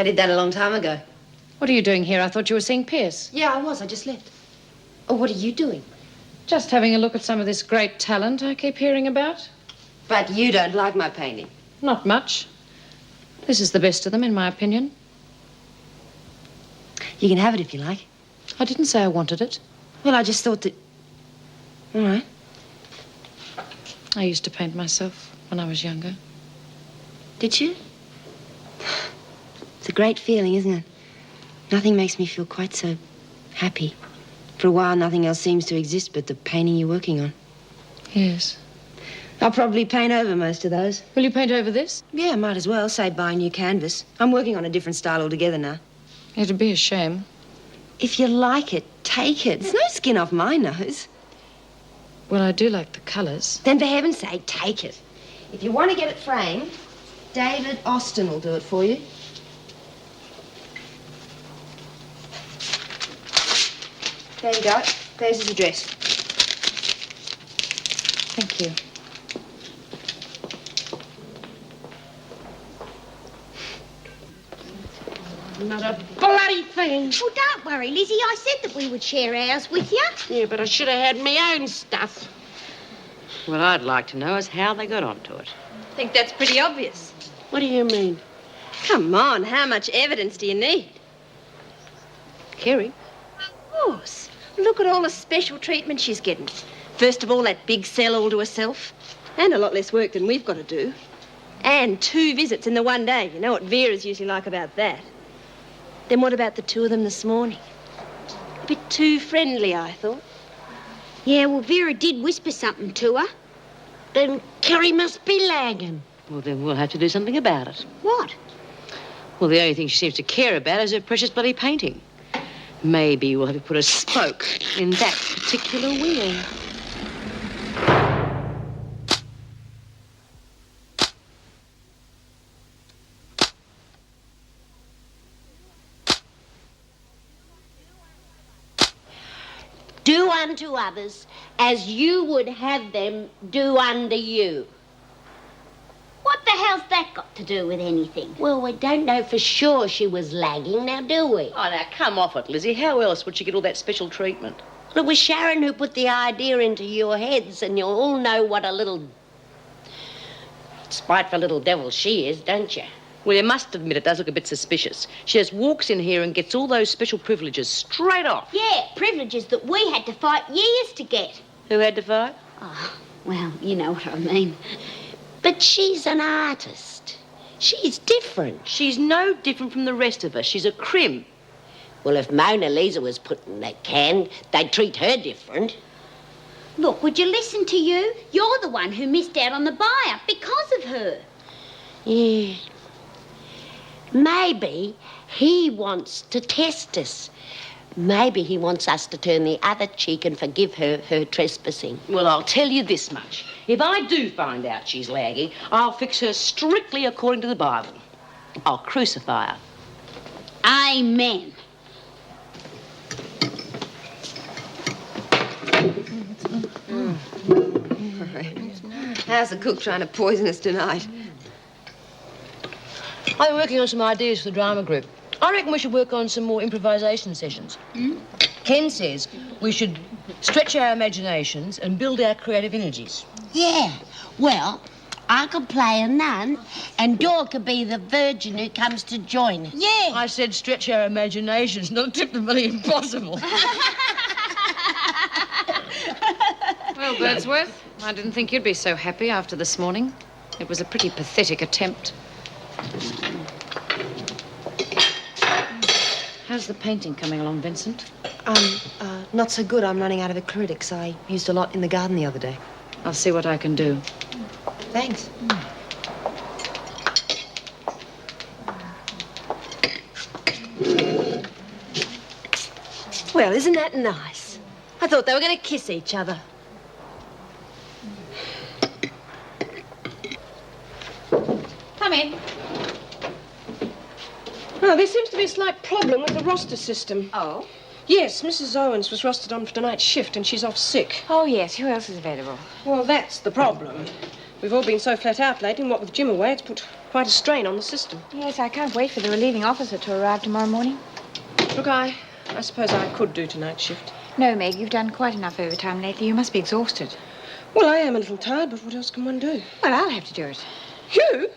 I did that a long time ago. What are you doing here? I thought you were seeing Pierce. Yeah, I was. I just left. Oh, what are you doing? Just having a look at some of this great talent I keep hearing about. But you don't like my painting. Not much. This is the best of them, in my opinion. You can have it if you like. I didn't say I wanted it. Well, I just thought that... All right. I used to paint myself when I was younger. Did you? It's a great feeling, isn't it? Nothing makes me feel quite so happy. For a while, nothing else seems to exist but the painting you're working on. Yes. I'll probably paint over most of those. Will you paint over this? Yeah, might as well. Say, buy a new canvas. I'm working on a different style altogether now. It'd be a shame. If you like it, take it. There's no skin off my nose. Well, I do like the colours. Then, for heaven's sake, take it. If you want to get it framed, David Austin will do it for you. There you go. There's his address. Thank you. Not a bloody thing. Well, don't worry, Lizzie. I said that we would share ours with you. Yeah, but I should have had my own stuff. What I'd like to know is how they got onto it. I think that's pretty obvious. What do you mean? Come on, how much evidence do you need? Kerry? Of course. Look at all the special treatment she's getting. First of all, that big cell all to herself. And a lot less work than we've got to do. And 2 visits in the one day. You know what Vera's usually like about that. Then what about the 2 of them this morning? A bit too friendly, I thought. Yeah, well, Vera did whisper something to her. Then Kerry must be lagging. Well, then we'll have to do something about it. What? Well, the only thing she seems to care about is her precious bloody painting. Maybe we'll have to put a spoke in that particular wheel. Do unto others as you would have them do unto you. What the hell's that got to do with anything? Well, we don't know for sure she was lagging, now do we? Oh, now, come off it, Lizzie. How else would she get all that special treatment? Well, it was Sharon who put the idea into your heads, and you all know what a little spiteful little devil she is, don't you? Well, you must admit it does look a bit suspicious. She just walks in here and gets all those special privileges straight off. Yeah, privileges that we had to fight years to get. Who had to fight? Oh, well, you know what I mean. But she's an artist. She's different. She's no different from the rest of us. She's a crim. Well, if Mona Lisa was put in that can, they'd treat her different. Look, would you listen to you? You're the one who missed out on the buy-up because of her. Yeah. Maybe he wants to test us. Maybe he wants us to turn the other cheek and forgive her trespassing. Well, I'll tell you this much. If I do find out she's lagging, I'll fix her strictly according to the Bible. I'll crucify her. Amen. How's the cook trying to poison us tonight? I'm working on some ideas for the drama group. I reckon we should work on some more improvisation sessions. Ken says we should stretch our imaginations and build our creative energies. Yeah, well, I could play a nun and Dora could be the virgin who comes to join us. Yeah. I said stretch our imaginations, not typically impossible. Well, Birdsworth, I didn't think you'd be so happy after this morning. It was a pretty pathetic attempt. How's the painting coming along, Vincent? Not so good. I'm running out of acrylics. I used a lot in the garden the other day. I'll see what I can do. Thanks. Well, isn't that nice? I thought they were going to kiss each other. Come in. Oh, there seems to be a slight problem with the roster system. Oh? Yes, Mrs. Owens was rostered on for tonight's shift and she's off sick. Oh, yes. Who else is available? Well, that's the problem. We've all been so flat out lately, and what with Jim away, it's put quite a strain on the system. Yes, I can't wait for the relieving officer to arrive tomorrow morning. Look, I suppose I could do tonight's shift. No, Meg, you've done quite enough overtime lately. You must be exhausted. Well, I am a little tired, but what else can one do? Well, I'll have to do it. You?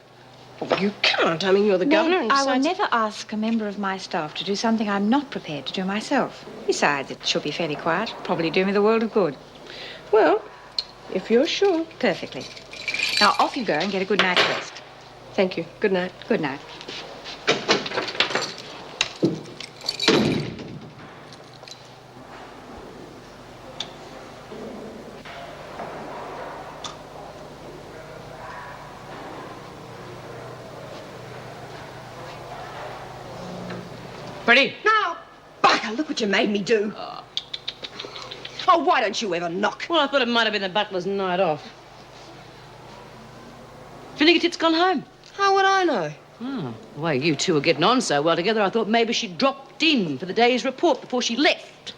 Well, you can't. I mean, you're the governor, and I will besides... never ask a member of my staff to do something I'm not prepared to do myself. Besides, it should be fairly quiet. Probably do me the world of good. Well, if you're sure. Perfectly. Now, off you go and get a good night's rest. Thank you. Good night. Good night. Pretty? Now, bugger, look what you made me do. Oh, why don't you ever knock? Well, I thought it might have been the butler's night off. Do you think it's gone home? How would I know? Oh, the way you two were getting on so well together, I thought maybe she'd dropped in for the day's report before she left.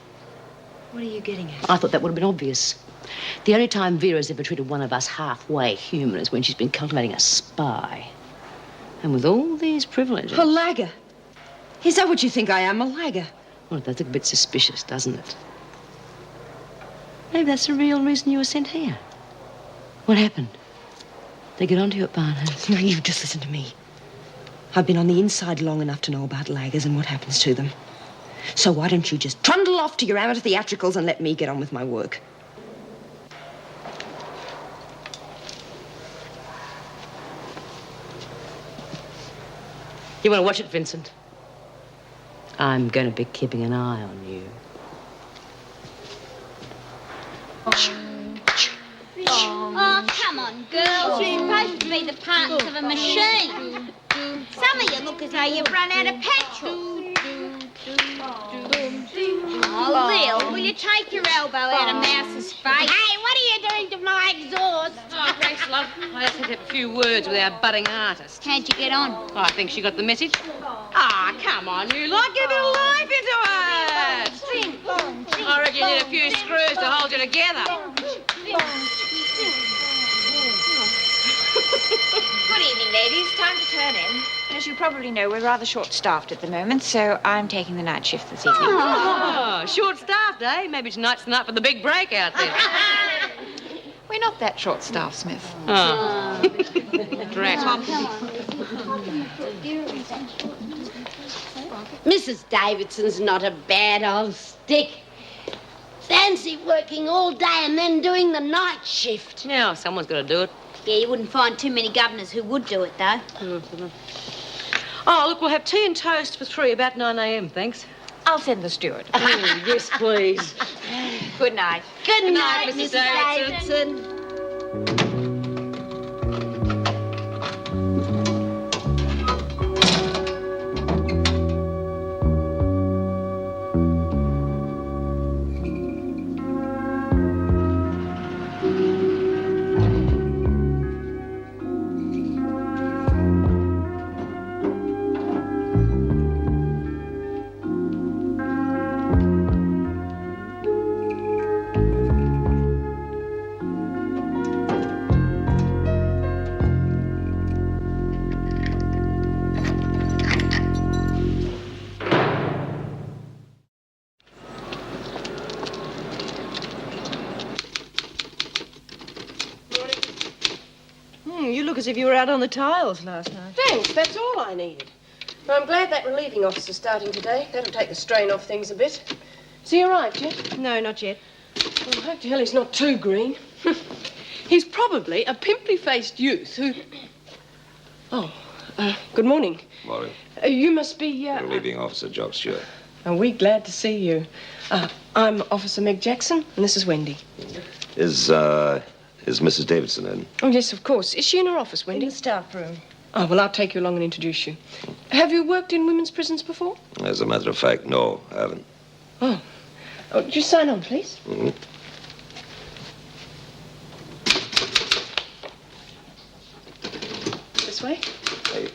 What are you getting at? I thought that would have been obvious. The only time Vera's ever treated one of us halfway human is when she's been cultivating a spy. And with all these privileges... A lagger. Is that what you think I am, a lagger? Well, it does look a bit suspicious, doesn't it? Maybe that's the real reason you were sent here. What happened? They get onto you at Barnhurst. No, you just listen to me. I've been on the inside long enough to know about laggers and what happens to them. So why don't you just trundle off to your amateur theatricals and let me get on with my work? You want to watch it, Vincent? I'm going to be keeping an eye on you. Oh, come on, girls. You're supposed to be the partners of a machine. Some of you look as though you've run out of petrol. Oh, Lil, will you take your elbow out of Mouse's face? Hey, what are you doing to my exhaust? Oh, Grace, love, I just had to have a few words with our budding artist. How'd you get on? Oh, I think she got the message. Ah, come on, you lot, give a bit of life into it. I reckon you need a few screws to hold you together. Good evening, ladies. Time to turn in. As you probably know, we're rather short-staffed at the moment, so I'm taking the night shift this evening. Oh, short-staffed, eh? Maybe tonight's the night for the big break out there. We're not that short-staffed, Smith. Oh. Drat. Mrs. Davidson's not a bad old stick. Fancy working all day and then doing the night shift. Now, someone's got to do it. Yeah, you wouldn't find too many governors who would do it, though. Oh, look, we'll have tea and toast for 3 about 9 a.m., thanks. I'll send the steward. Yes, please. Good night. Good night, Mrs. Mrs. Davidson. You look as if you were out on the tiles last night. Thanks, that's all I needed. Well, I'm glad that relieving officer's starting today. That'll take the strain off things a bit. Has he arrived yet? No, not yet. Well, I hope to hell he's not too green. He's probably a pimply-faced youth who... Oh, good morning. Morning. You must be, Relieving Officer Jock Stewart. Are we glad to see you? I'm Officer Meg Jackson, and this is Wendy. Is Mrs. Davidson in? Oh, yes, of course. Is she in her office, Wendy? In the staff room. Oh, well, I'll take you along and introduce you. Have you worked in women's prisons before? As a matter of fact, no, I haven't. Oh. Oh, just sign on, please. Mm-hmm. This way. Hey.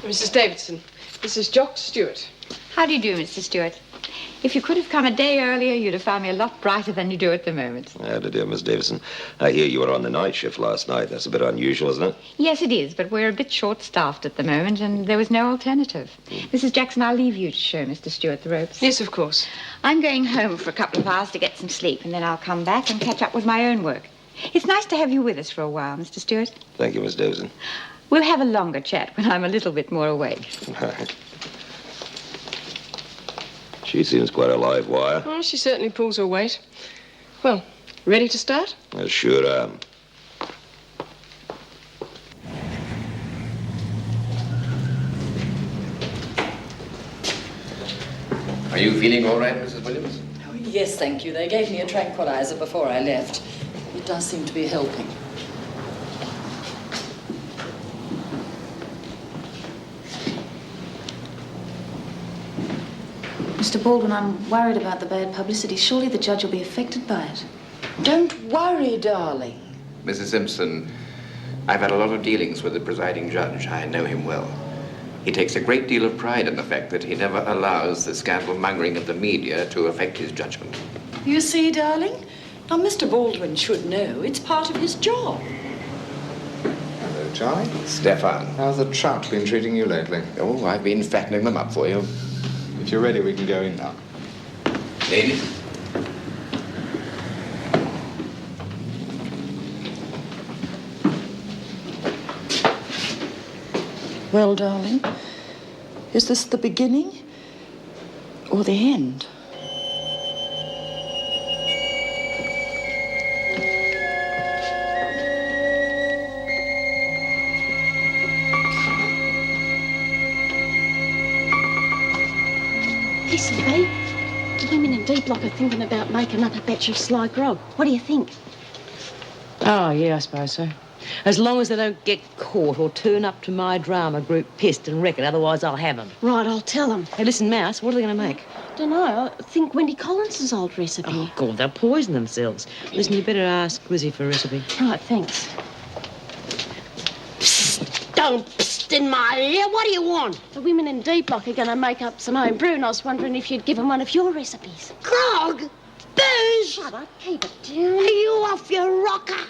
Mrs. Davidson, this is Jock Stewart. How do you do, Mr. Stewart? If you could have come a day earlier, you'd have found me a lot brighter than you do at the moment. How do you do, Miss Davison? I hear you were on the night shift last night. That's a bit unusual, isn't it? Yes, it is, but we're a bit short-staffed at the moment, and there was no alternative. Mrs. Jackson, I'll leave you to show Mr. Stewart the ropes. Yes, of course. I'm going home for a couple of hours to get some sleep, and then I'll come back and catch up with my own work. It's nice to have you with us for a while, Mr. Stewart. Thank you, Miss Davison. We'll have a longer chat when I'm a little bit more awake. She seems quite a live wire. Oh, she certainly pulls her weight. Well, ready to start? I sure am. Are you feeling all right, Mrs. Williams? Oh, yes, thank you. They gave me a tranquilizer before I left. It does seem to be helping. Mr. Baldwin, I'm worried about the bad publicity. Surely the judge will be affected by it. Don't worry, darling. Mrs. Simpson, I've had a lot of dealings with the presiding judge. I know him well. He takes a great deal of pride in the fact that he never allows the scandal-mongering of the media to affect his judgment. You see, darling? Now, Mr. Baldwin should know it's part of his job. Hello, Charlie. Stefan. How's the trout been treating you lately? Oh, I've been fattening them up for you. If you're ready, we can go in now. Ladies? Well, darling, is this the beginning or the end? Listen, babe. The women in D-Block are thinking about making up a batch of sly grog. What do you think? Oh, yeah, I suppose so. As long as they don't get caught or turn up to my drama group pissed and wreck it, otherwise I'll have them. Right, I'll tell them. Hey, listen, Mouse, what are they going to make? Don't know. I think Wendy Collins's old recipe. Oh, God, they'll poison themselves. Listen, you better ask Grizzy for a recipe. Right, thanks. Psst, don't psst in my ear. What do you want? The women in D-Block are going to make up some home brew, and I was wondering if you'd give them one of your recipes. Grog? Booze? Shut up. Keep it down. Are you off your rocker?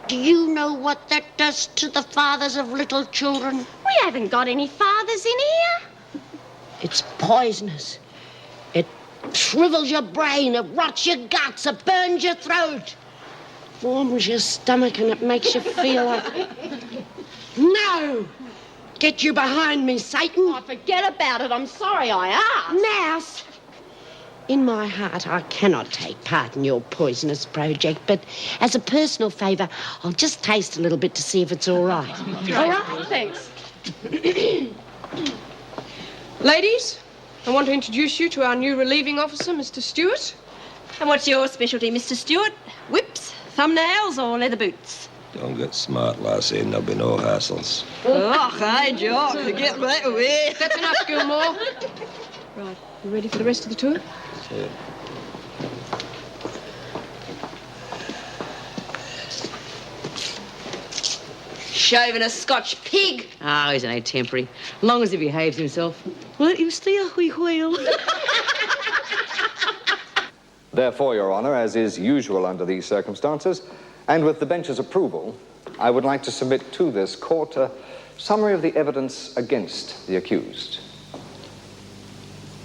Do you know what that does to the fathers of little children? We haven't got any fathers in here. It's poisonous. It shrivels your brain, it rots your guts, it burns your throat, warms your stomach, and it makes you feel like... No! Get you behind me, Satan. Oh, forget about it. I'm sorry I asked. Mouse! In my heart, I cannot take part in your poisonous project, but as a personal favour, I'll just taste a little bit to see if it's all right. All right, thanks. Ladies, I want to introduce you to our new relieving officer, Mr. Stewart. And what's your specialty, Mr. Stewart? Whips, thumbnails, or leather boots? Don't get smart, lassie, and there'll be no hassles. Oh, hi, Jock. Get right away. That's enough, Gilmore. Right, you ready for the rest of the tour? Yeah. Shaving a Scotch pig. Ah, he's only temporary. Long as he behaves himself. Let him steer a wee wheel. Therefore, Your Honour, as is usual under these circumstances, and with the bench's approval, I would like to submit to this court a summary of the evidence against the accused.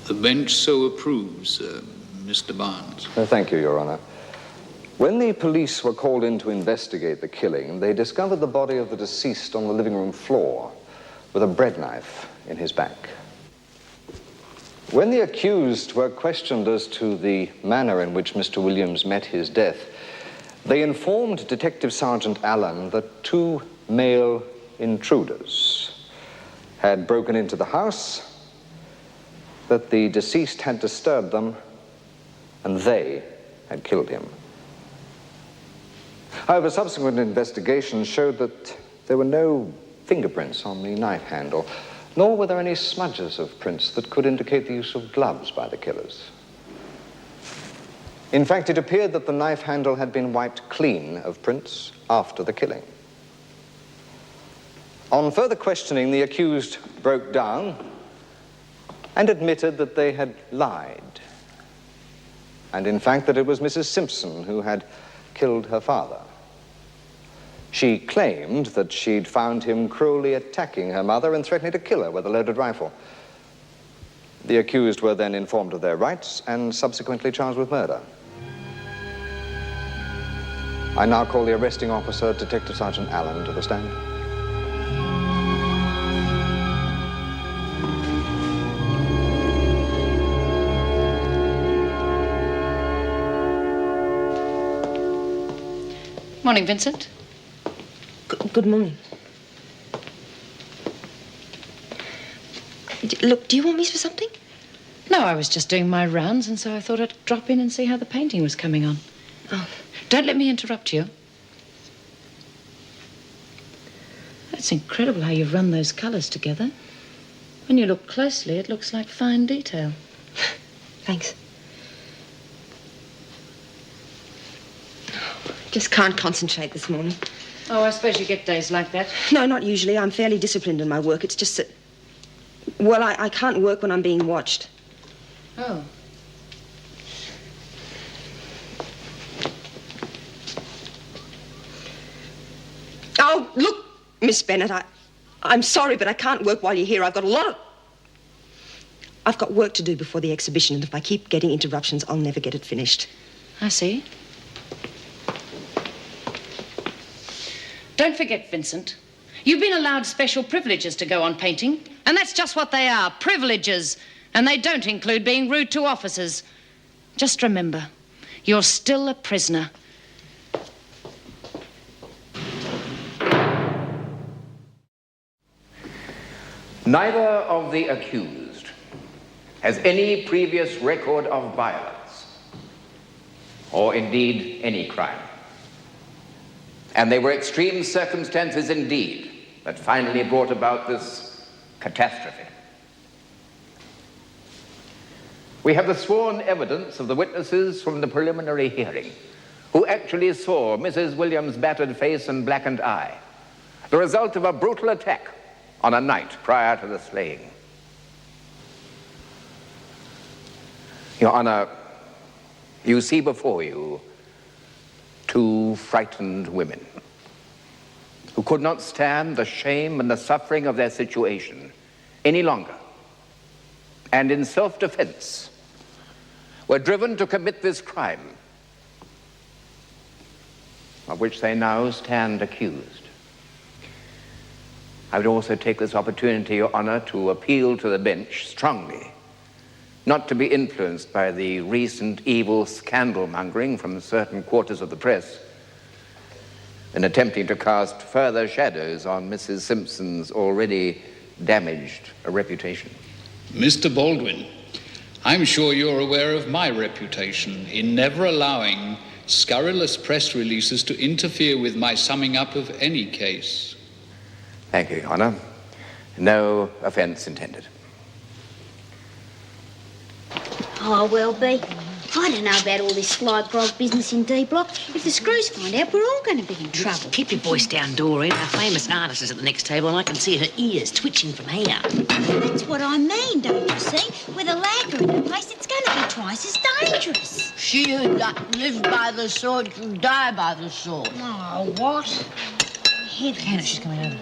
The bench so approves, Mr. Barnes. Thank you, Your Honour. When the police were called in to investigate the killing, they discovered the body of the deceased on the living room floor with a bread knife in his back. When the accused were questioned as to the manner in which Mr. Williams met his death, they informed Detective Sergeant Allen that two male intruders had broken into the house, that the deceased had disturbed them, and they had killed him. However, subsequent investigation showed that there were no fingerprints on the knife handle, nor were there any smudges of prints that could indicate the use of gloves by the killers. In fact, it appeared that the knife handle had been wiped clean of prints after the killing. On further questioning, the accused broke down and admitted that they had lied and in fact that it was Mrs. Simpson who had killed her father. She claimed that she'd found him cruelly attacking her mother and threatening to kill her with a loaded rifle. The accused were then informed of their rights and subsequently charged with murder. I now call the arresting officer, Detective Sergeant Allen, to the stand. Morning, Vincent. Good morning. Look, do you want me for something? No, I was just doing my rounds, and so I thought I'd drop in and see how the painting was coming on. Oh. Don't let me interrupt you. It's incredible how you've run those colours together. When you look closely, it looks like fine detail. Thanks. Just can't concentrate this morning. Oh, I suppose you get days like that. No, not usually. I'm fairly disciplined in my work. It's just that... Well, I can't work when I'm being watched. Oh. Oh, look, Miss Bennett, I'm sorry, but I can't work while you're here. I've got work to do before the exhibition, and if I keep getting interruptions, I'll never get it finished. I see. Don't forget, Vincent, you've been allowed special privileges to go on painting, and that's just what they are, privileges, and they don't include being rude to officers. Just remember, you're still a prisoner. Neither of the accused has any previous record of violence, or indeed any crime. And they were extreme circumstances indeed that finally brought about this catastrophe. We have the sworn evidence of the witnesses from the preliminary hearing who actually saw Mrs. Williams' battered face and blackened eye, the result of a brutal attack on a night prior to the slaying. Your Honor, you see before you two frightened women who could not stand the shame and the suffering of their situation any longer, and in self-defense were driven to commit this crime of which they now stand accused. I would also take this opportunity, Your Honor, to appeal to the bench strongly not to be influenced by the recent evil scandal-mongering from certain quarters of the press in attempting to cast further shadows on Mrs. Simpson's already damaged reputation. Mr. Baldwin, I'm sure you're aware of my reputation in never allowing scurrilous press releases to interfere with my summing up of any case. Thank you, Your Honor. No offense intended. Oh, well, B, I don't know about all this fly grog business in D Block. If the screws find out, we're all going to be in trouble. Keep your voice down, Doreen. Our famous artist is at the next table, and I can see her ears twitching from here. That's what I mean, don't you see? With a lagger in the place, it's going to be twice as dangerous. She who lives by the sword shall die by the sword. Oh, what? Hannah, she's coming over.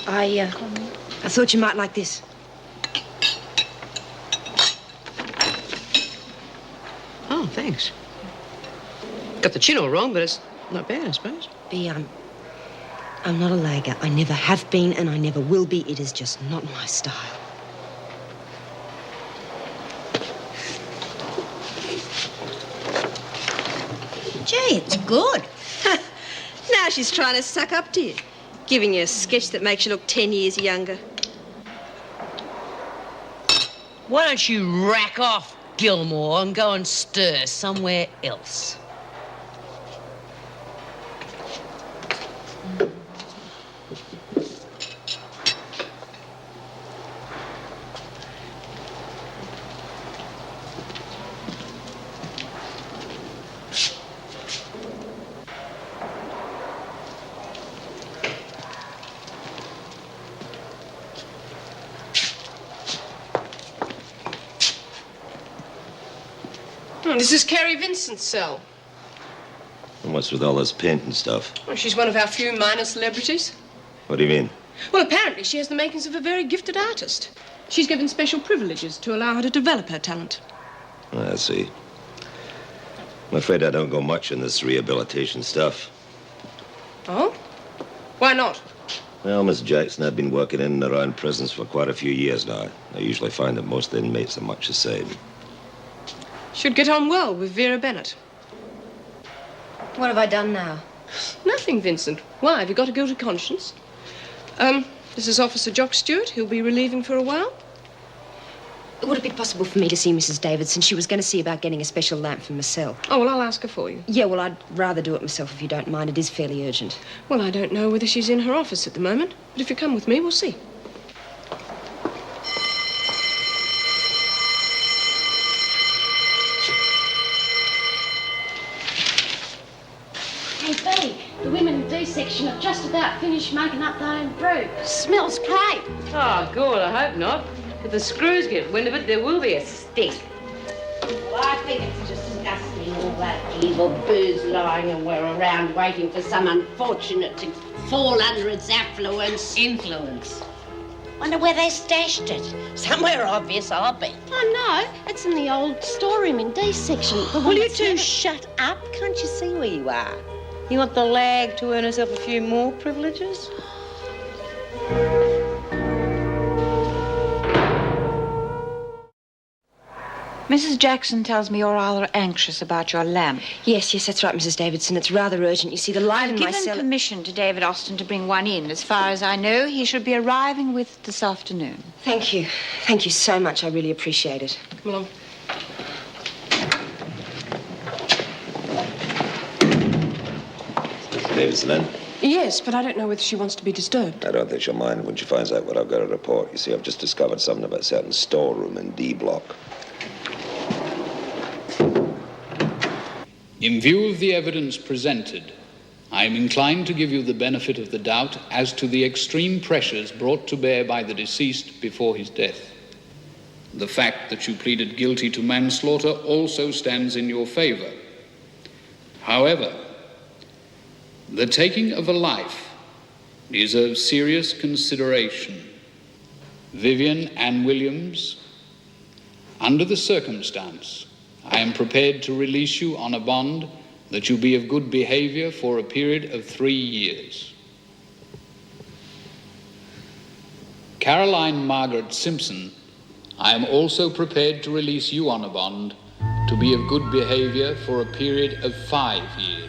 I thought you might like this. Oh, thanks. Got the chin all wrong, but it's not bad, I suppose. B, I'm not a lagger. I never have been, and I never will be. It is just not my style. Gee, it's good. Now she's trying to suck up to you, giving you a sketch that makes you look 10 years younger. Why don't you rack off, Gilmore, and go and stir somewhere else? This is Carrie Vincent's cell. And what's with all this paint and stuff? Well, she's one of our few minor celebrities. What do you mean? Well, apparently she has the makings of a very gifted artist. She's given special privileges to allow her to develop her talent. I see. I'm afraid I don't go much in this rehabilitation stuff. Oh? Why not? Well, Miss Jackson, I've been working in and around prisons for quite a few years now. I usually find that most inmates are much the same. Should get on well with Vera Bennett. What have I done now? Nothing, Vincent. Why? Have you got a guilty conscience? This is Officer Jock Stewart. He'll be relieving for a while. Would it be possible for me to see Mrs. Davidson? She was going to see about getting a special lamp for my cell. Oh, well, I'll ask her for you. Yeah, well, I'd rather do it myself if you don't mind. It is fairly urgent. Well, I don't know whether she's in her office at the moment, but if you come with me, we'll see. Hey, Betty, the women in D section have just about finished making up their own brew. Smells great. Oh, God, I hope not. If the screws get wind of it, there will be a stink. Well, I think it's disgusting, all that evil booze lying around waiting for some unfortunate to fall under its affluence. Influence. Wonder where they stashed it. Somewhere obvious, I'll bet. Oh, no, it's in the old storeroom in D section. Will you two shut up? Can't you see where you are? You want the lag to earn herself a few more privileges? Mrs. Jackson tells me you're rather anxious about your lamp. Yes, that's right, Mrs. Davidson. It's rather urgent. You see, the light in my Given cell... permission to David Austin to bring one in. As far as I know, he should be arriving with it this afternoon. Thank you. Thank you so much. I really appreciate it. Come along. Davidson in? Yes, but I don't know whether she wants to be disturbed. I don't think she'll mind when she finds out what I've got to report. You see, I've just discovered something about a certain storeroom in D block. In view of the evidence presented, I am inclined to give you the benefit of the doubt as to the extreme pressures brought to bear by the deceased before his death. The fact that you pleaded guilty to manslaughter also stands in your favor. However, the taking of a life is a serious consideration. Vivian Ann Williams, under the circumstance, I am prepared to release you on a bond that you be of good behavior for a period of 3 years. Caroline Margaret Simpson, I am also prepared to release you on a bond to be of good behavior for a period of 5 years.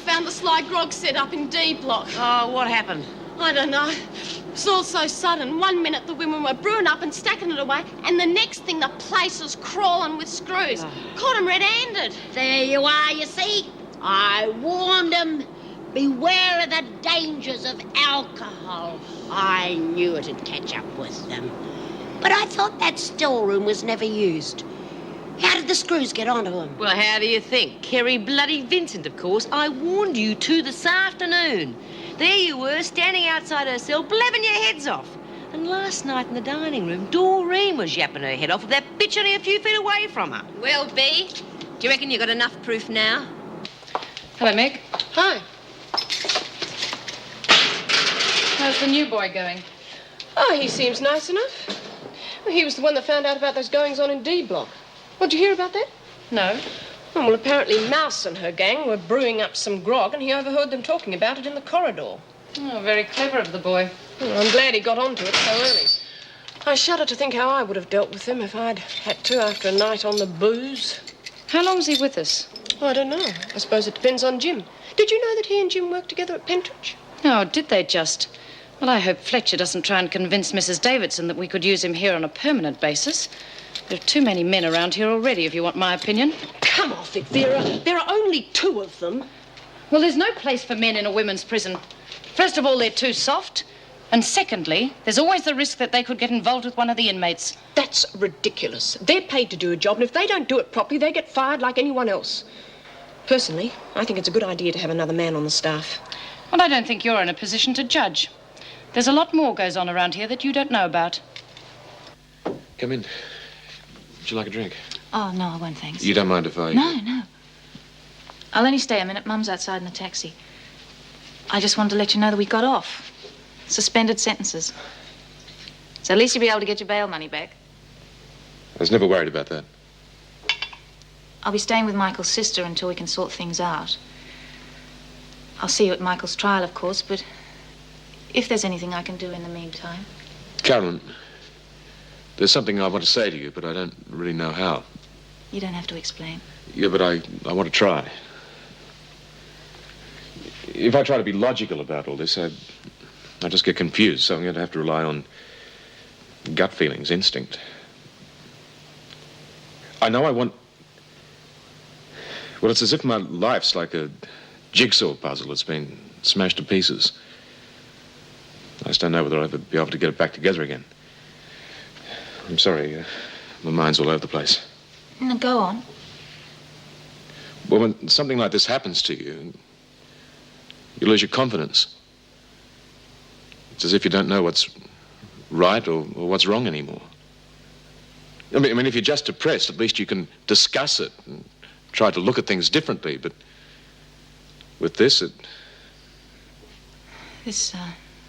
Found the sly grog set up in D block. Oh, what happened? I don't know. It's all so sudden. 1 minute the women were brewing up and stacking it away, and the next thing the place was crawling with screws. Caught 'em red-handed. There you are, you see. I warned 'em. Beware of the dangers of alcohol. I knew it'd catch up with them. But I thought that storeroom was never used. How did the screws get onto them? Well, how do you think? Kerry bloody Vincent, of course. I warned you two this afternoon. There you were, standing outside her cell, blabbing your heads off. And last night in the dining room, Doreen was yapping her head off with that bitch only a few feet away from her. Well, B, do you reckon you got enough proof now? Hello, Meg. Hi. How's the new boy going? Oh, he seems nice enough. Well, he was the one that found out about those goings-on in D block. What, did you hear about that? No. Oh, well, apparently Mouse and her gang were brewing up some grog, and he overheard them talking about it in the corridor. Oh, very clever of the boy. Oh, I'm glad he got onto it so early. I shudder to think how I would have dealt with him if I'd had to after a night on the booze. How long's he with us? Oh, I don't know. I suppose it depends on Jim. Did you know that he and Jim worked together at Pentridge? Oh, did they just? Well, I hope Fletcher doesn't try and convince Mrs. Davidson that we could use him here on a permanent basis. There are too many men around here already, if you want my opinion. Come off it, Vera. There are only 2 of them. Well, there's no place for men in a women's prison. First of all, they're too soft. And secondly, there's always the risk that they could get involved with one of the inmates. That's ridiculous. They're paid to do a job, and if they don't do it properly, they get fired like anyone else. Personally, I think it's a good idea to have another man on the staff. Well, I don't think you're in a position to judge. There's a lot more goes on around here that you don't know about. Come in. Would you like a drink? Oh, no, I won't, thanks. You don't mind if I... No. I'll only stay a minute. Mum's outside in the taxi. I just wanted to let you know that we got off. Suspended sentences. So at least you'll be able to get your bail money back. I was never worried about that. I'll be staying with Michael's sister until we can sort things out. I'll see you at Michael's trial, of course, but if there's anything I can do in the meantime. Carolyn, there's something I want to say to you, but I don't really know how. You don't have to explain. Yeah, but I want to try. If I try to be logical about all this, I just get confused, so I'm going to have to rely on gut feelings, instinct. I know I want... Well, it's as if my life's like a jigsaw puzzle that's been smashed to pieces. I just don't know whether I'll ever be able to get it back together again. I'm sorry, my mind's all over the place. No, go on. Well, when something like this happens to you, you lose your confidence. It's as if you don't know what's right or what's wrong anymore. I mean, if you're just depressed, at least you can discuss it and try to look at things differently, but with this, This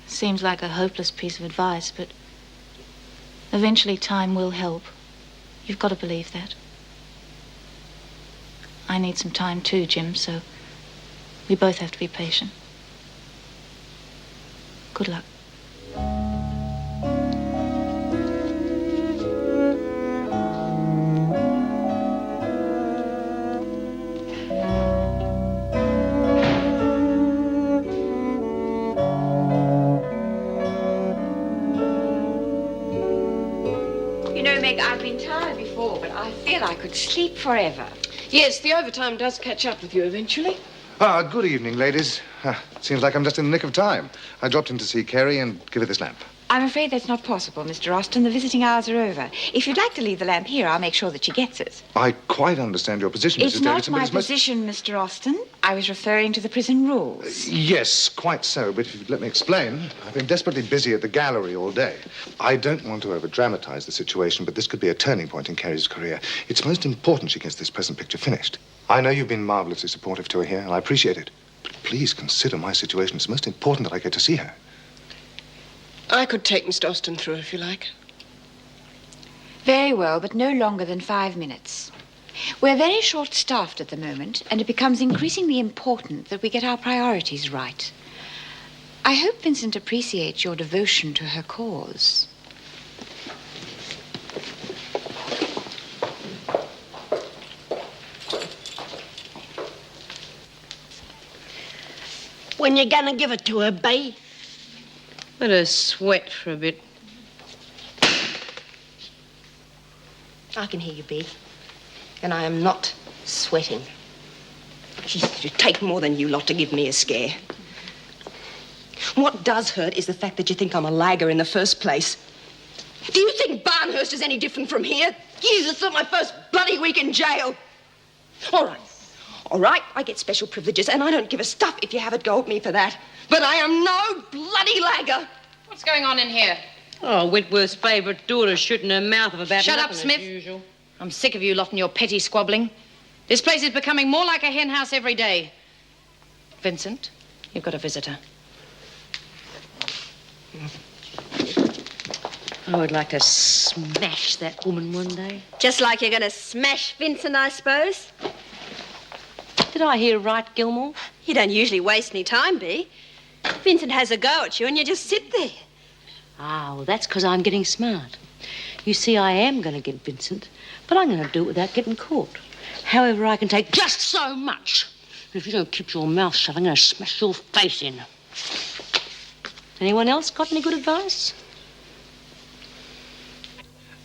seems like a hopeless piece of advice, but eventually time will help. You've got to believe that. I need some time too, Jim, so we both have to be patient. Good luck. I've been tired before, but I feel I could sleep forever. Yes, the overtime does catch up with you eventually. Good evening, ladies. Seems like I'm just in the nick of time. I dropped in to see Kerry and give her this lamp. I'm afraid that's not possible, Mr. Austin. The visiting hours are over. If you'd like to leave the lamp here, I'll make sure that she gets it. I quite understand your position, It's Mrs. not Davidson, but my it's most... position, Mr. Austin. I was referring to the prison rules. Yes, quite so, but if you'd let me explain, I've been desperately busy at the gallery all day. I don't want to over-dramatize the situation, but this could be a turning point in Kerry's career. It's most important she gets this present picture finished. I know you've been marvelously supportive to her here, and I appreciate it. But please consider my situation. It's most important that I get to see her. I could take Mr. Austin through if you like. Very well, but no longer than 5 minutes. We're very short-staffed at the moment, and it becomes increasingly important that we get our priorities right. I hope Vincent appreciates your devotion to her cause. When you gonna give it to her, Bea? Let her sweat for a bit. I can hear you, Bea. And I am not sweating. It'd take more than you lot to give me a scare. What does hurt is the fact that you think I'm a lagger in the first place. Do you think Barnhurst is any different from here? Jesus, it's not my first bloody week in jail. All right, I get special privileges, and I don't give a stuff if you have a go at me for that. But I am no bloody lagger. What's going on in here? Oh, Whitworth's favourite daughter shooting her mouth of about Shut up, nothing, Smith. as usual. I'm sick of you lot and your petty squabbling. This place is becoming more like a hen house every day. Vincent, you've got a visitor. I would like to smash that woman one day. Just like you're going to smash Vincent, I suppose. Did I hear right, Gilmore? You don't usually waste any time, Bea. Vincent has a go at you and you just sit there. Ah, well, that's because I'm getting smart. You see, I am going to get Vincent, but I'm going to do it without getting caught. However, I can take just so much. If you don't keep your mouth shut, I'm going to smash your face in. Anyone else got any good advice?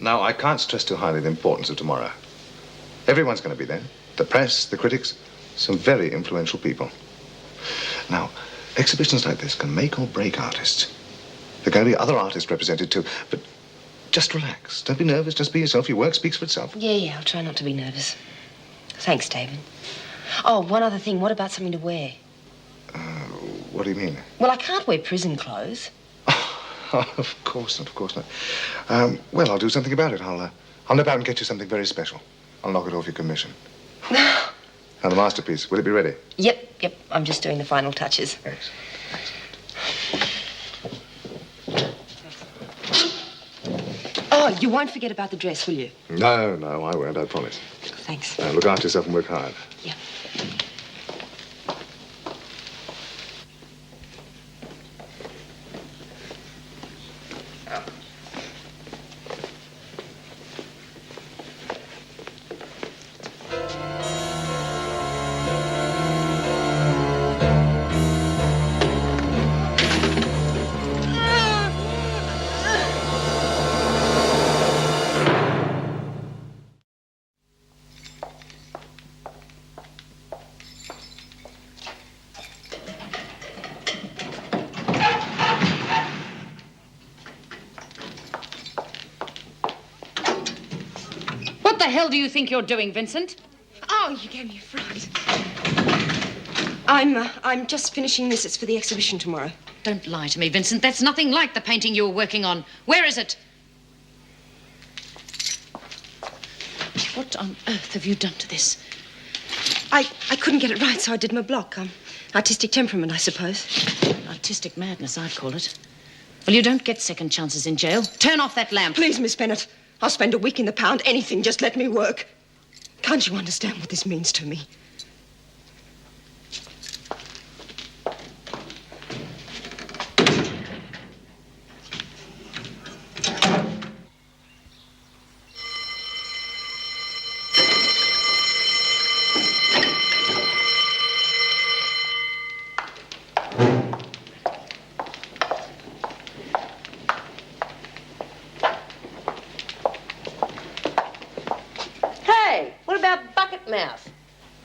Now, I can't stress too highly the importance of tomorrow. Everyone's going to be there. The press, the critics, some very influential people. Now, exhibitions like this can make or break artists. There are going to be other artists represented too, but just relax. Don't be nervous, just be yourself. Your work speaks for itself. Yeah, I'll try not to be nervous. Thanks, David. Oh, one other thing. What about something to wear? What do you mean? Well, I can't wear prison clothes. Oh, of course not, of course not. Well, I'll do something about it. I'll nip out and get you something very special. I'll knock it off your commission. Now, the masterpiece. Will it be ready? Yep. I'm just doing the final touches. Excellent. Oh, you won't forget about the dress, will you? No, I won't, I promise. Thanks. Now, look after yourself and work hard. Yeah. What the hell do you think you're doing, Vincent? Oh, you gave me a fright. I'm just finishing this. It's for the exhibition tomorrow. Don't lie to me, Vincent. That's nothing like the painting you were working on. Where is it? What on earth have you done to this? I couldn't get it right, so I did my block. Artistic temperament, I suppose. Artistic madness, I'd call it. Well, you don't get second chances in jail. Turn off that lamp. Please, Miss Bennett. I'll spend a week in the pound. Anything, just let me work. Can't you understand what this means to me?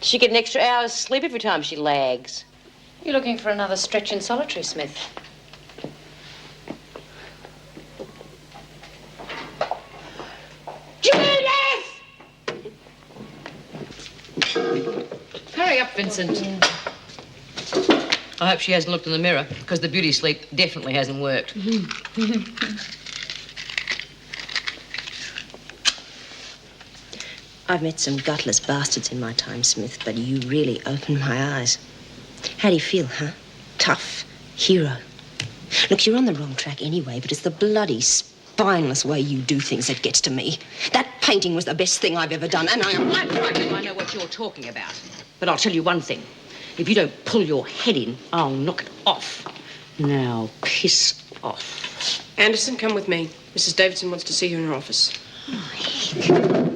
She get an extra hour's sleep every time she lags. You're looking for another stretch in solitary, Smith. Judith! Hurry up, Vincent. I hope she hasn't looked in the mirror, because the beauty sleep definitely hasn't worked. I've met some gutless bastards in my time, Smith, but you really opened my eyes. How do you feel, huh? Tough. Hero. Look, you're on the wrong track anyway, but it's the bloody spineless way you do things that gets to me. That painting was the best thing I've ever done, and I am... I know what you're talking about. But I'll tell you one thing. If you don't pull your head in, I'll knock it off. Now, piss off. Anderson, come with me. Mrs. Davidson wants to see you in her office. Oh, heck.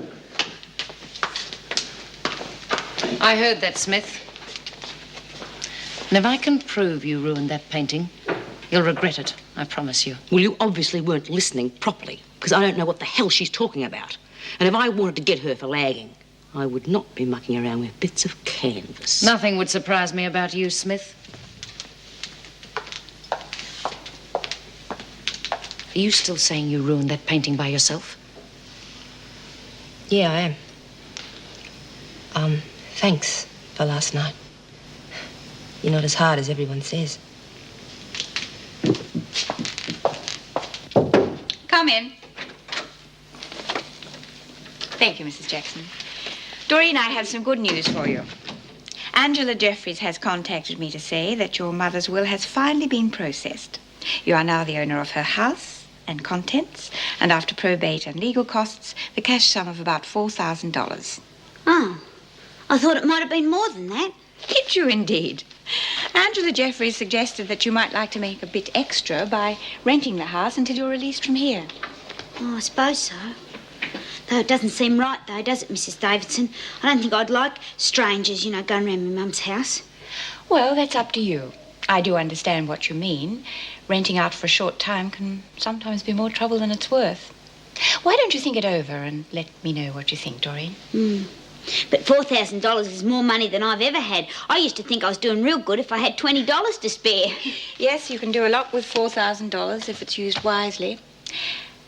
I heard that, Smith. And if I can prove you ruined that painting, you'll regret it, I promise you. Well, you obviously weren't listening properly, because I don't know what the hell she's talking about. And if I wanted to get her for lagging, I would not be mucking around with bits of canvas. Nothing would surprise me about you, Smith. Are you still saying you ruined that painting by yourself? Yeah, I am. Thanks for last night. You're not as hard as everyone says. Come in. Thank you, Mrs. Jackson. Doreen, I have some good news for you. Angela Jeffries has contacted me to say that your mother's will has finally been processed. You are now the owner of her house and contents, and after probate and legal costs, the cash sum of about $4,000. Oh, I thought it might have been more than that. Did you indeed? Angela Jeffries suggested that you might like to make a bit extra by renting the house until you're released from here. Oh, I suppose so. Though it doesn't seem right, though, does it, Mrs. Davidson? I don't think I'd like strangers, going round my mum's house. Well, that's up to you. I do understand what you mean. Renting out for a short time can sometimes be more trouble than it's worth. Why don't you think it over and let me know what you think, Doreen? But $4,000 is more money than I've ever had. I used to think I was doing real good if I had $20 to spare. Yes, you can do a lot with $4,000 if it's used wisely.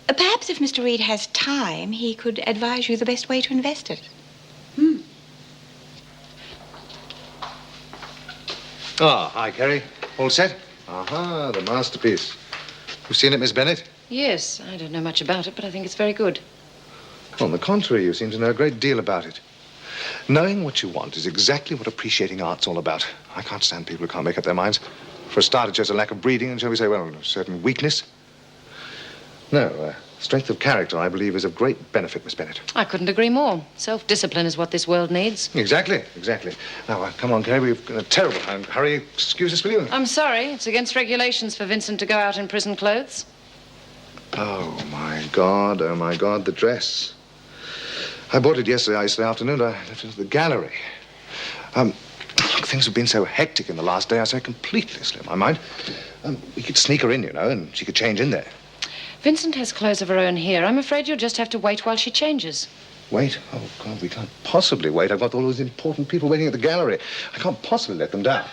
Perhaps if Mr. Reed has time, he could advise you the best way to invest it. Ah, hi, Kerry. All set? Aha, the masterpiece. You've seen it, Miss Bennett? Yes, I don't know much about it, but I think it's very good. On the contrary, you seem to know a great deal about it. Knowing what you want is exactly what appreciating art's all about. I can't stand people who can't make up their minds. For a start, it shows a lack of breeding and, shall we say, well, a certain weakness. No, strength of character, I believe, is of great benefit, Miss Bennett. I couldn't agree more. Self-discipline is what this world needs. Exactly. Now, come on, Kerry, we've got a terrible hurry. Excuse us, will you? I'm sorry. It's against regulations for Vincent to go out in prison clothes. Oh, my God, the dress. I bought it yesterday afternoon. I left it at the gallery. Things have been so hectic in the last day, I say completely slipped my mind. We could sneak her in, you know, and she could change in there. Vincent has clothes of her own here. I'm afraid you'll just have to wait while she changes. Wait? Oh, God, we can't possibly wait. I've got all those important people waiting at the gallery. I can't possibly let them down.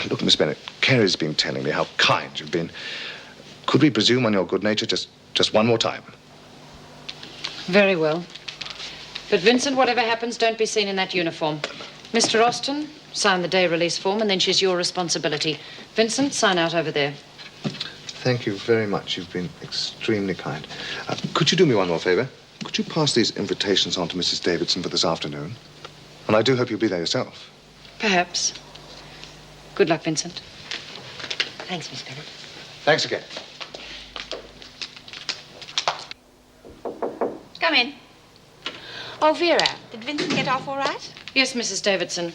Look, Miss Bennett, Kerry's been telling me how kind you've been. Could we presume on your good nature just one more time? Very well. But, Vincent, whatever happens, don't be seen in that uniform. Mr. Austin, sign the day release form, and then she's your responsibility. Vincent, sign out over there. Thank you very much. You've been extremely kind. Could you do me one more favor? Could you pass these invitations on to Mrs. Davidson for this afternoon? And I do hope you'll be there yourself. Perhaps. Good luck, Vincent. Thanks, Miss Bennett. Thanks again. Come in. Oh, Vera, did Vincent get off all right? Yes, Mrs. Davidson.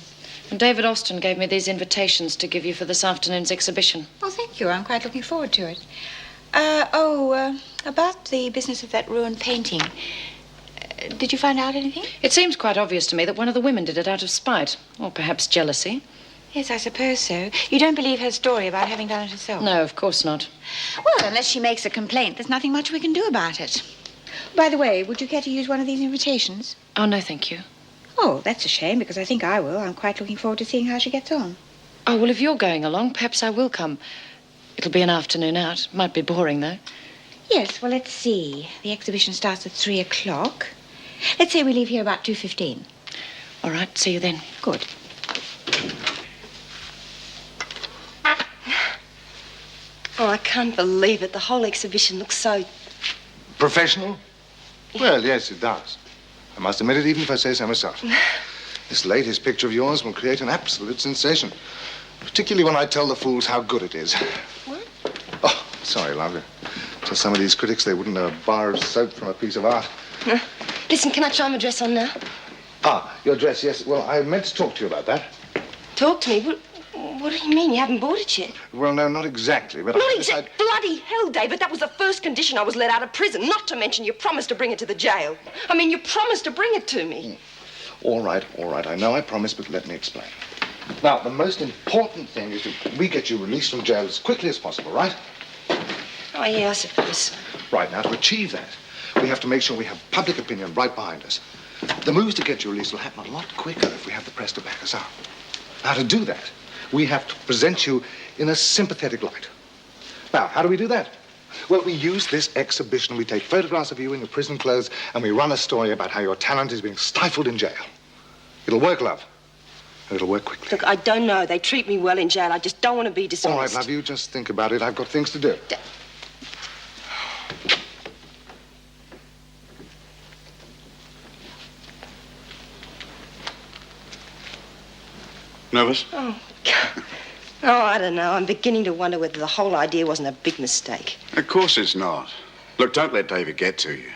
And David Austin gave me these invitations to give you for this afternoon's exhibition. Oh, thank you. I'm quite looking forward to it. About the business of that ruined painting. Did you find out anything? It seems quite obvious to me that one of the women did it out of spite, or perhaps jealousy. Yes, I suppose so. You don't believe her story about having done it herself? No, of course not. Well, unless she makes a complaint, there's nothing much we can do about it. By the way, would you care to use one of these invitations? Oh, no, thank you. Oh, that's a shame, because I think I will. I'm quite looking forward to seeing how she gets on. Oh, well, if you're going along, perhaps I will come. It'll be an afternoon out. Might be boring, though. Yes, well, let's see. The exhibition starts at 3 o'clock. Let's say we leave here about 2:15. All right, see you then. Good. Oh, I can't believe it. The whole exhibition looks so... Professional? Well, yes, it does. I must admit it, even if I say so myself. This latest picture of yours will create an absolute sensation. Particularly when I tell the fools how good it is. What? Oh, sorry, love. To some of these critics, they wouldn't know a bar of soap from a piece of art. Listen, can I try my dress on now? Ah, your dress, yes. Well, I meant to talk to you about that. Talk to me? What do you mean? You haven't bought it yet? Well, no, not exactly, but... Not exactly? Bloody hell, David. That was the first condition I was let out of prison. Not to mention you promised to bring it to the jail. I mean, you promised to bring it to me. All right. I know I promised, but let me explain. Now, the most important thing is that we get you released from jail as quickly as possible, right? Oh, yeah, I suppose. Right, now, to achieve that, we have to make sure we have public opinion right behind us. The moves to get you released will happen a lot quicker if we have the press to back us up. Now, to do that, we have to present you in a sympathetic light. Now, how do we do that? Well, we use this exhibition. We take photographs of you in your prison clothes, and we run a story about how your talent is being stifled in jail. It'll work, love. And it'll work quickly. Look, I don't know. They treat me well in jail. I just don't want to be dishonest. All right, love, you just think about it. I've got things to do. Nervous? Oh, God. Oh, I don't know. I'm beginning to wonder whether the whole idea wasn't a big mistake. Of course it's not. Look, don't let David get to you.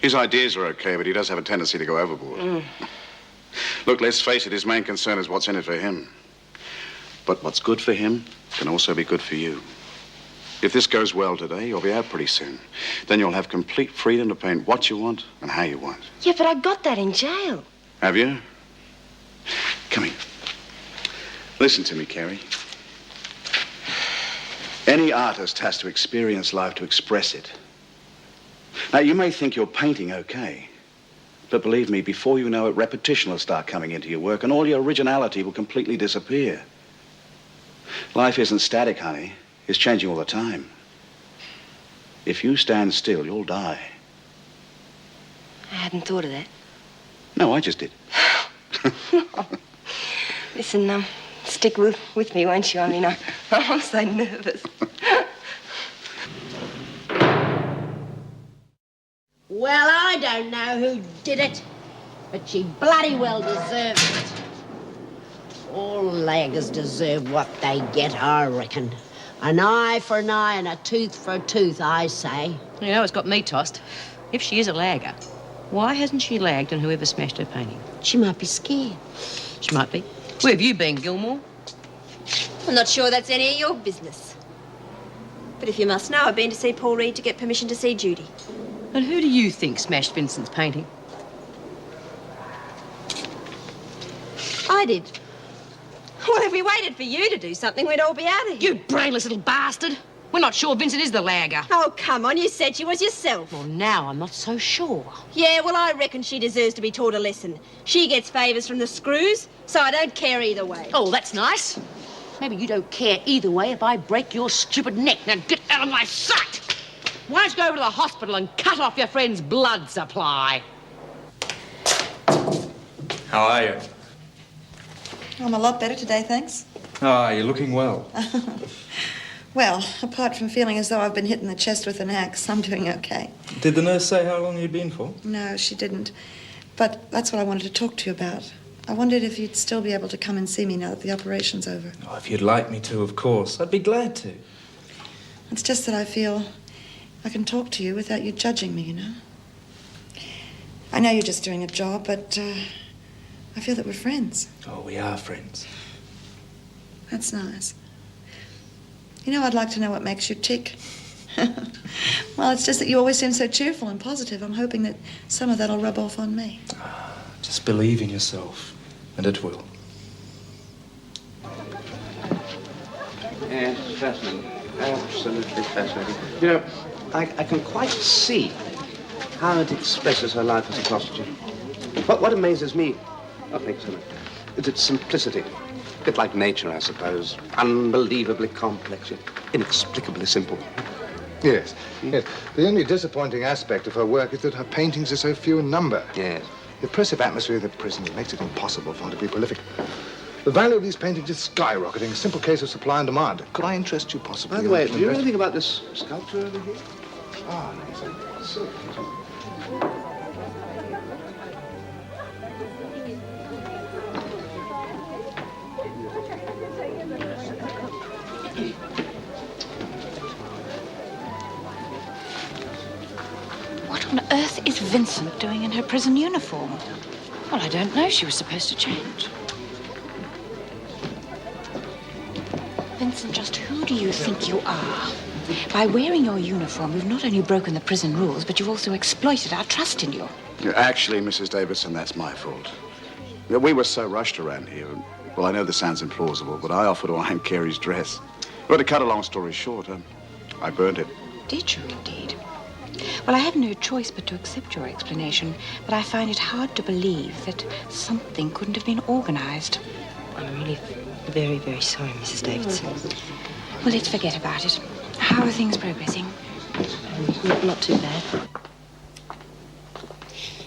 His ideas are okay, but he does have a tendency to go overboard. Look, let's face it, his main concern is what's in it for him. But what's good for him can also be good for you. If this goes well today, you'll be out pretty soon. Then you'll have complete freedom to paint what you want and how you want. Yeah, but I got that in jail. Have you? Come here. Listen to me, Carrie. Any artist has to experience life to express it. Now, you may think you're painting okay, but believe me, before you know it, repetition will start coming into your work and all your originality will completely disappear. Life isn't static, honey. It's changing all the time. If you stand still, you'll die. I hadn't thought of that. No, I just did. Listen, it's stick with me, won't you? I mean, I'm so nervous. Well, I don't know who did it, but she bloody well deserved it. All laggers deserve what they get, I reckon. An eye for an eye and a tooth for a tooth, I say. You know, it's got me tossed. If she is a lagger, why hasn't she lagged on whoever smashed her painting? She might be scared. She might be. Where have you been, Gilmore? I'm not sure that's any of your business. But if you must know, I've been to see Paul Reed to get permission to see Judy. And who do you think smashed Vincent's painting? I did. Well, if we waited for you to do something, we'd all be out of here. You brainless little bastard! We're not sure Vincent is the lagger. Oh, come on, you said she was yourself. Well, now I'm not so sure. Yeah, well, I reckon she deserves to be taught a lesson. She gets favours from the screws, so I don't care either way. Oh, that's nice. Maybe you don't care either way if I break your stupid neck. Now get out of my sight! Why don't you go over to the hospital and cut off your friend's blood supply? How are you? I'm a lot better today, thanks. Ah, you're looking well. Well, apart from feeling as though I've been hit in the chest with an axe, I'm doing okay. Did the nurse say how long you'd been for? No, she didn't. But that's what I wanted to talk to you about. I wondered if you'd still be able to come and see me now that the operation's over. Oh, if you'd like me to, of course. I'd be glad to. It's just that I feel I can talk to you without you judging me, you know? I know you're just doing a job, but I feel that we're friends. Oh, we are friends. That's nice. You know, I'd like to know what makes you tick. Well, it's just that you always seem so cheerful and positive. I'm hoping that some of that'll rub off on me. Just believe in yourself, and it will. Yes, fascinating. Absolutely fascinating. You know, I can quite see how it expresses her life as a prostitute. What amazes me, I think so, is its simplicity. A bit like nature, I suppose. Unbelievably complex, yet inexplicably simple. Yes, yes. The only disappointing aspect of her work is that her paintings are so few in number. Yes. The oppressive atmosphere of the prison makes it impossible for her to be prolific. The value of these paintings is skyrocketing. A simple case of supply and demand. Could I interest you possibly? By the way, do you know anything about this sculpture over here? Ah, nice. What on earth is Vincent doing in her prison uniform? Well, I don't know. She was supposed to change. Vincent, just who do you think you are? By wearing your uniform, you've not only broken the prison rules, but you've also exploited our trust in you. Actually, Mrs. Davidson, that's my fault. We were so rushed around here. Well, I know this sounds implausible, but I offered to iron Carey's dress. But to cut a long story short, I burned it. Did you indeed? Well, I have no choice but to accept your explanation, but I find it hard to believe that something couldn't have been organized. I'm really very, very sorry, Mrs. Davidson. Well, let's forget about it. How are things progressing? Not too bad.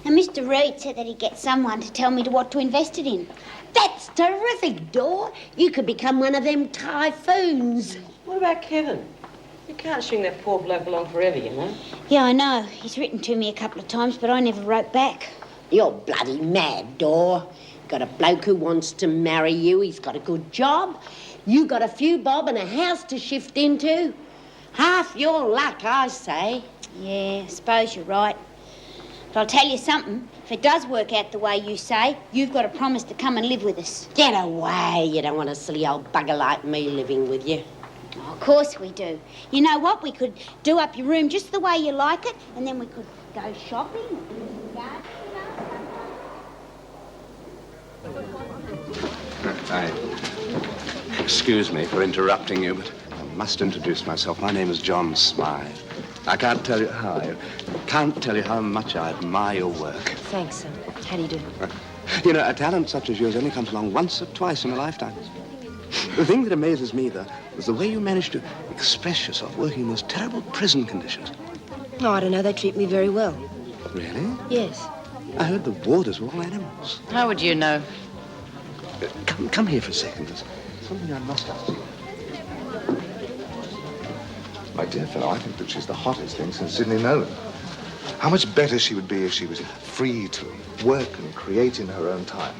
And Mr. Reed said that he'd get someone to tell me what to invest it in. That's terrific, Dor. You could become one of them typhoons. What about Kevin? You can't string that poor bloke along forever, you know. Yeah, I know. He's written to me a couple of times, but I never wrote back. You're bloody mad, Dor. Got a bloke who wants to marry you. He's got a good job. You got a few bob and a house to shift into. Half your luck, I say. Yeah, I suppose you're right. But I'll tell you something. If it does work out the way you say, you've got to promise to come and live with us. Get away. You don't want a silly old bugger like me living with you. Oh, of course we do. You know what? We could do up your room just the way you like it, and then we could go shopping. Excuse me for interrupting you, but I must introduce myself. My name is John Smythe. I can't tell you how much I admire your work. Thanks, sir. How do you do? You know, a talent such as yours only comes along once or twice in a lifetime. The thing that amazes me, though, is the way you manage to express yourself working in those terrible prison conditions. Oh, I don't know. They treat me very well. Really? Yes. I heard the warders were all animals. How would you know? Come here for a second. There's something I must ask you. My dear fellow, I think that she's the hottest thing since Sidney Nolan. How much better she would be if she was free to work and create in her own time.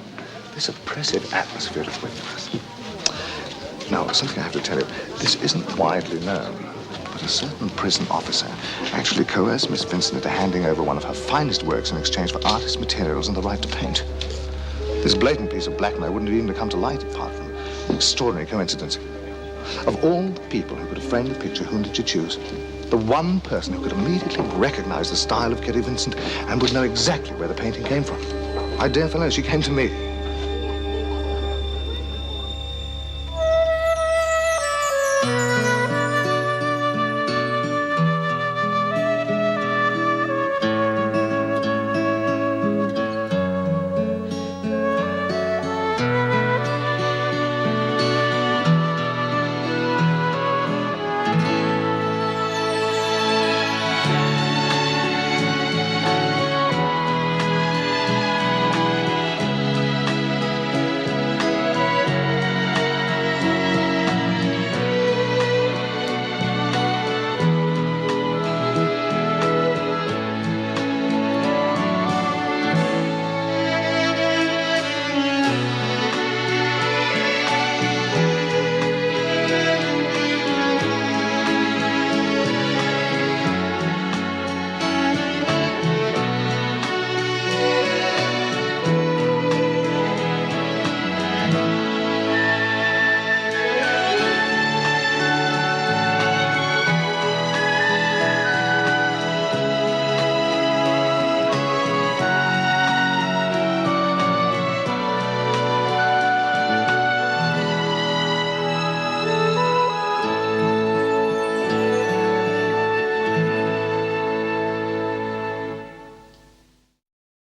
This oppressive atmosphere of Wentworth. Now, something I have to tell you. This isn't widely known, but a certain prison officer actually coerced Miss Vincent into handing over one of her finest works in exchange for artist materials and the right to paint. This blatant piece of blackmail wouldn't have even come to light apart from an extraordinary coincidence. Of all the people who could have framed the picture, whom did you choose? The one person who could immediately recognize the style of Kitty Vincent and would know exactly where the painting came from. My dear fellow, she came to me.